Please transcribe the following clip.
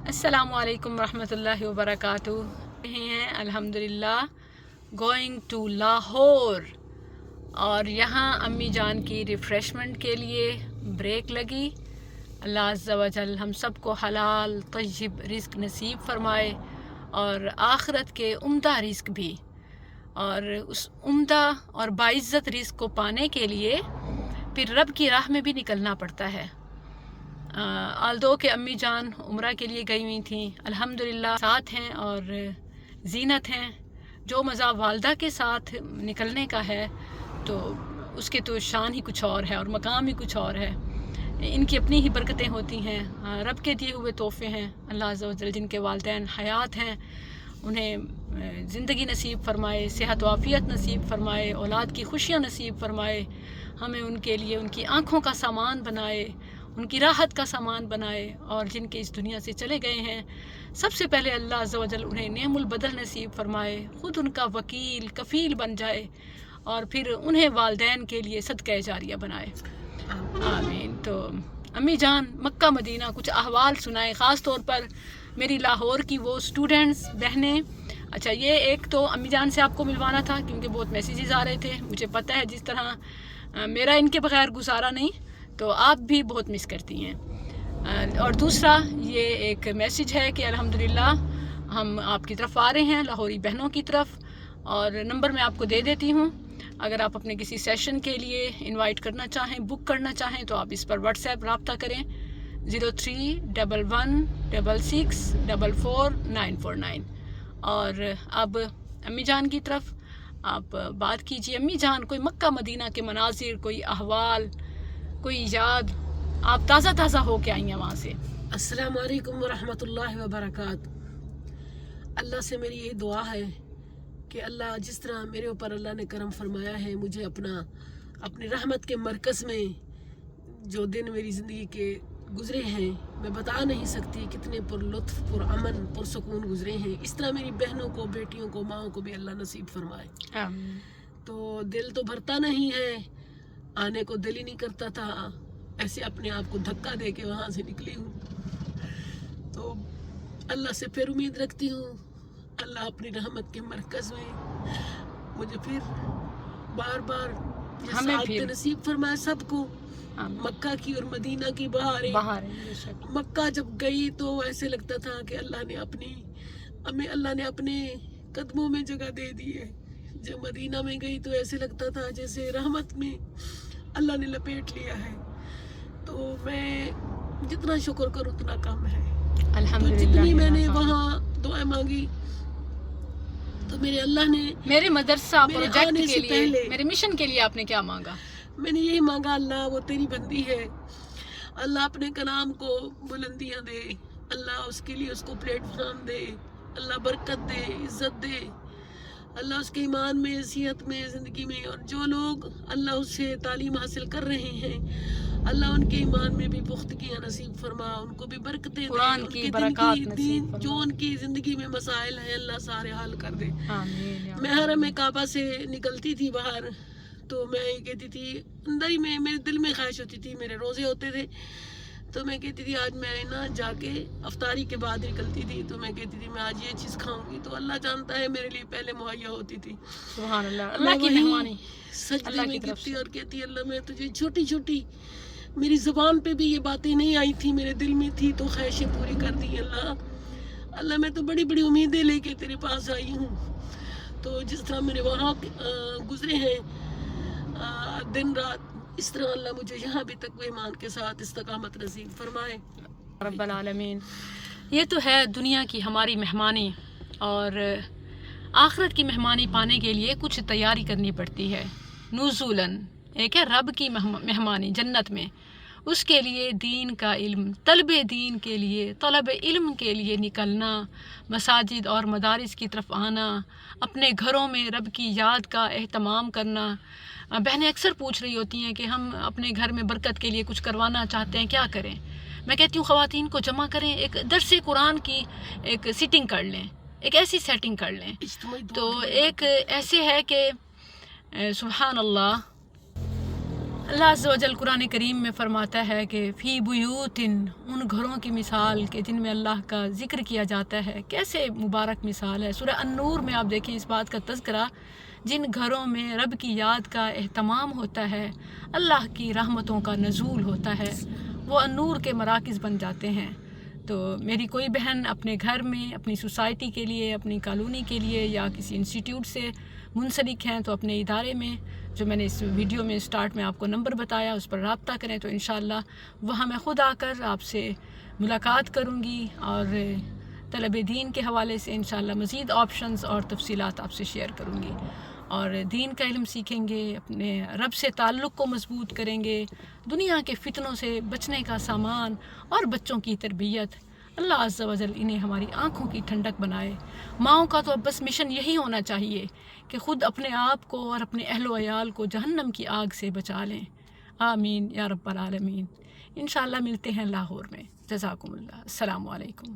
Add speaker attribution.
Speaker 1: السلام علیکم ورحمۃ اللہ وبرکاتہ. ہیں الحمدللہ گوئنگ ٹو لاہور، اور یہاں امی جان کی ریفریشمنٹ کے لیے بریک لگی. اللہ عز و جل ہم سب کو حلال طیب رزق نصیب فرمائے اور آخرت کے عمدہ رزق بھی، اور اس عمدہ اور باعزت رزق کو پانے کے لیے پھر رب کی راہ میں بھی نکلنا پڑتا ہے. آلدو کہ امی جان عمرہ کے لیے گئی ہوئی تھیں، الحمدللہ ساتھ ہیں اور زینت ہیں. جو مزہ والدہ کے ساتھ نکلنے کا ہے تو اس کے تو شان ہی کچھ اور ہے اور مقام ہی کچھ اور ہے. ان کی اپنی ہی برکتیں ہوتی ہیں، رب کے دیے ہوئے تحفے ہیں. اللہ عز و جل جن کے والدین حیات ہیں انہیں زندگی نصیب فرمائے، صحت و عافیت نصیب فرمائے، اولاد کی خوشیاں نصیب فرمائے. ہمیں ان کے لیے ان کی آنکھوں کا سامان بنائے، ان کی راحت کا سامان بنائے. اور جن کے اس دنیا سے چلے گئے ہیں سب سے پہلے اللہ عز و جل انہیں نعم البدل نصیب فرمائے، خود ان کا وکیل کفیل بن جائے، اور پھر انہیں والدین کے لیے صدقہ جاریہ بنائے. آمین. تو امی جان مکہ مدینہ کچھ احوال سنائیں، خاص طور پر میری لاہور کی وہ اسٹوڈنٹس بہنیں. اچھا، یہ ایک تو امی جان سے آپ کو ملوانا تھا کیونکہ بہت میسیجز آ رہے تھے. مجھے پتہ ہے جس طرح میرا ان کے بغیر گزارا نہیں، تو آپ بھی بہت مس کرتی ہیں. اور دوسرا یہ ایک میسیج ہے کہ الحمدللہ ہم آپ کی طرف آ رہے ہیں، لاہوری بہنوں کی طرف، اور نمبر میں آپ کو دے دیتی ہوں. اگر آپ اپنے کسی سیشن کے لیے انوائٹ کرنا چاہیں، بک کرنا چاہیں، تو آپ اس پر واٹس ایپ رابطہ کریں 031166444949. اور اب امی جان کی طرف آپ بات کیجیے. امی جان کوئی مکہ مدینہ کے مناظر، کوئی احوال، کوئی یاد، آپ تازہ تازہ ہو کے آئی ہیں وہاں سے.
Speaker 2: السلام علیکم ورحمۃ اللہ وبرکاتہ. اللہ سے میری یہ دعا ہے کہ اللہ جس طرح میرے اوپر اللہ نے کرم فرمایا ہے، مجھے اپنی رحمت کے مرکز میں جو دن میری زندگی کے گزرے ہیں میں بتا نہیں سکتی کتنے پر لطف، پر امن، پر سکون گزرے ہیں. اس طرح میری بہنوں کو، بیٹیوں کو، ماؤں کو بھی اللہ نصیب فرمائے. تو دل تو بھرتا نہیں ہے، آنے کو دل ہی نہیں کرتا تھا، ایسے اپنے آپ کو دھکا دے کے وہاں سے نکلی ہوں. تو اللہ سے پھر امید رکھتی ہوں اللہ اپنی رحمت کے مرکز میں مجھے پھر بار بار یہ سعادت نصیب فرمائے سب کو. مکہ کی اور مدینہ کی بہاریں. مکہ جب گئی تو ایسے لگتا تھا کہ اللہ نے اپنے قدموں میں جگہ دے دی ہے. جب مدینہ میں گئی تو ایسے لگتا تھا جیسے رحمت میں اللہ نے لپیٹ لیا ہے. تو میں جتنا شکر کروں اتنا کم ہے. تو جتنی میں نے وہاں دعائیں مانگی تو میرے اللہ نے
Speaker 1: میرے مدرسہ پروجیکٹ کے لیے، میرے مشن کے لیے آپ نے کیا مانگا؟
Speaker 2: میں نے یہی مانگا، اللہ وہ تیری بندی ہے، اللہ اپنے کلام کو بلندیاں دے، اللہ اس کے لیے اس کو پلیٹ فارم دے، اللہ برکت دے، عزت دے، اللہ اس کے ایمان میں، صحت میں، زندگی میں. اور جو لوگ اللہ اس سے تعلیم حاصل کر رہے ہیں اللہ ان کے ایمان میں بھی پختگیاں نصیب فرما، ان کو بھی برکتیں دے،
Speaker 1: قرآن کی برکات نصیب فرما،
Speaker 2: جو ان کی زندگی میں مسائل ہیں اللہ سارے حل کر دے. میں حرم کعبہ سے نکلتی تھی باہر تو میں یہ کہتی تھی، اندر ہی میں میرے دل میں خواہش ہوتی تھی، میرے روزے ہوتے تھے تو میں کہتی تھی آج میں نا جا کے افطاری کے بعد نکلتی تھی تو میں کہتی تھی میں آج یہ چیز کھاؤں گی. تو اللہ جانتا ہے میرے لیے پہلے مہیا ہوتی تھی.
Speaker 1: سبحان اللہ. اللہ کی مہربانی.
Speaker 2: سجدے میں گرتی اور کہتی اللہ میں تجھے چھوٹی چھوٹی، میری زبان پہ بھی یہ باتیں نہیں آئی تھی، میرے دل میں تھی تو خواہشیں پوری کر دی. اللہ میں تو بڑی بڑی امیدیں لے کے تیرے پاس آئی ہوں. تو جس طرح میرے وہاں گزرے ہیں دن رات، اس طرح اللہ مجھے یہاں بھی تقوی ایمان کے ساتھ استقامت نصیب فرمائے
Speaker 1: رب العالمین. یہ تو ہے دنیا کی ہماری مہمانی، اور آخرت کی مہمانی پانے کے لیے کچھ تیاری کرنی پڑتی ہے. نزولاً ایک ہے رب کی مہمانی جنت میں، اس کے لیے دین کا علم، طلب دین کے لیے، طلب علم کے لیے نکلنا، مساجد اور مدارس کی طرف آنا، اپنے گھروں میں رب کی یاد کا اہتمام کرنا. بہنیں اکثر پوچھ رہی ہوتی ہیں کہ ہم اپنے گھر میں برکت کے لیے کچھ کروانا چاہتے ہیں، کیا کریں؟ میں کہتی ہوں خواتین کو جمع کریں، ایک درس قرآن کی ایک سیٹنگ کر لیں، ایک ایسی سیٹنگ کر لیں. تو ایک ایسے ہے کہ سبحان اللہ، اللہ عز و جل قرآن کریم میں فرماتا ہے کہ فی بیوتن، ان گھروں کی مثال کہ جن میں اللہ کا ذکر کیا جاتا ہے، کیسے مبارک مثال ہے۔ سورہ النور میں آپ دیکھیں اس بات کا تذکرہ، جن گھروں میں رب کی یاد کا اہتمام ہوتا ہے، اللہ کی رحمتوں کا نزول ہوتا ہے، وہ النور کے مراکز بن جاتے ہیں۔ تو میری کوئی بہن اپنے گھر میں، اپنی سوسائٹی کے لیے، اپنی کالونی کے لیے یا کسی انسٹیٹیوٹ سے منسلک ہیں تو اپنے ادارے میں، جو میں نے اس ویڈیو میں سٹارٹ میں آپ کو نمبر بتایا، اس پر رابطہ کریں تو انشاءاللہ وہاں میں خود آ کر آپ سے ملاقات کروں گی اور طلب دین کے حوالے سے انشاءاللہ مزید آپشنز اور تفصیلات آپ سے شیئر کروں گی، اور دین کا علم سیکھیں گے، اپنے رب سے تعلق کو مضبوط کریں گے، دنیا کے فتنوں سے بچنے کا سامان اور بچوں کی تربیت۔ اللہ عز و جل انہیں ہماری آنکھوں کی ٹھنڈک بنائے۔ ماؤں کا تو اب بس مشن یہی ہونا چاہیے کہ خود اپنے آپ کو اور اپنے اہل و عیال کو جہنم کی آگ سے بچا لیں۔ آمین یا رب العالمین۔ انشاءاللہ ملتے ہیں لاہور میں۔ جزاکم اللہ۔ السلام علیکم۔